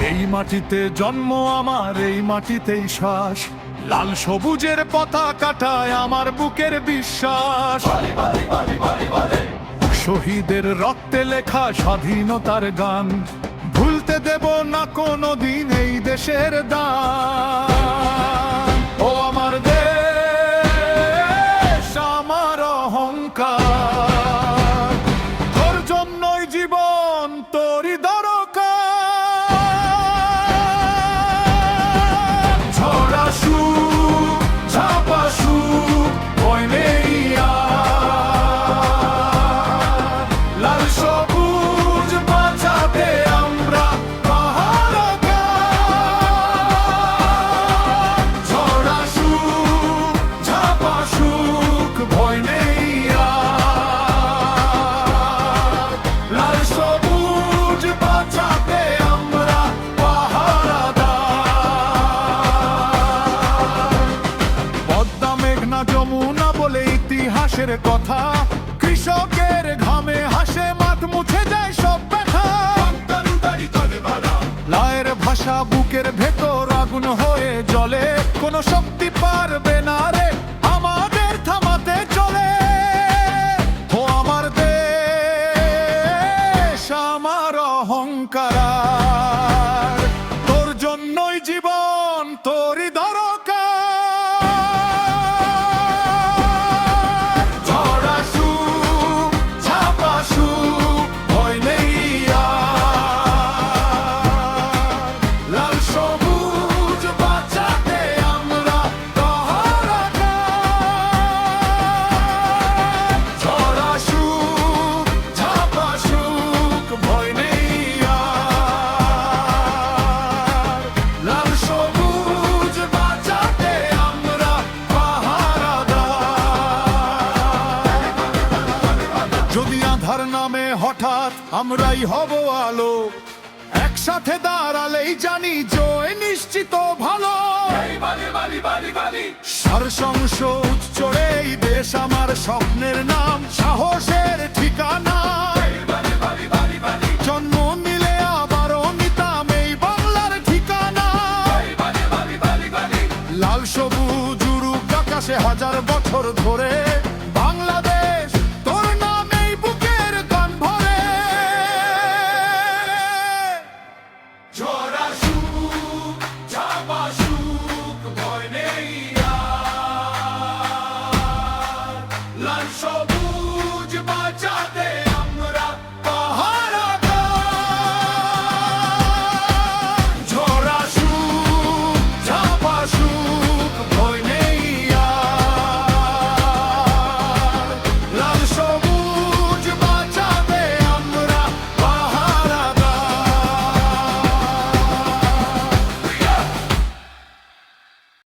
এই মাটিতে জন্ম আমার, এই মাটিতেই শ্বাস, লাল সবুজের পতাকাটায় আমার বুকের বিশ্বাস। শহীদের রক্তে লেখা স্বাধীনতার গান, ভুলতে দেব না কোনোদিন এই দেশের দান। ও আমার দেশ, আমার অহংকার, তোর জন্যই জীবন, তোরই দরকার। ঝরা সুখ, ঝাপা সুখ, ভয় নেই আর। লাল সবুজ বাঁচাতে আমরা পাহারাদার। ঝরা সুখ, ঝাপা সুখ, ভয় নেই আর। লাল সবুজ বাঁচাতে আমরা পাহারাদার। পদ্মা, মেঘনা, যমুনা বলে ইতিহাসের কথা, কৃষকের ঘামে হাসে মাঠ, মুছে যায় সব ব্যথা। লায়ের ভাষা বুকের ভেতর আগুন হয়ে জ্বলে, কোনো শক্তি পারবে না রে আমাদের থামাতে চলে। ও আমার দেশ, আমার অহংকার, তোর জন্যই জীবন, তোরই দরকার। ঝরা সুখ, ঝাপা সুখ, ভয় নেই আর। লাল সবুজ বাঁচাতে আমরা পাহারাদার। ঝরা সুখ, ঝাপা সুখ, ভয় নেই আর। লাল সবুজ বাঁচাতে আমরা পাহারাদার। যদি আধার নামে হঠাৎ আমরাই হব আলো, একসাথে দাঁড়ালেই জানি জয় নিশ্চিত ভালো। সারসংস চড়ে এই দেশ আমার স্বপ্নের নাম, সাহসের ঠিকানা। জন্ম নিলে আবারও নিতাম এই বাংলার ঠিকানা। লাল সবুজ উড়ুক আকাশে হাজার বছর ধরে,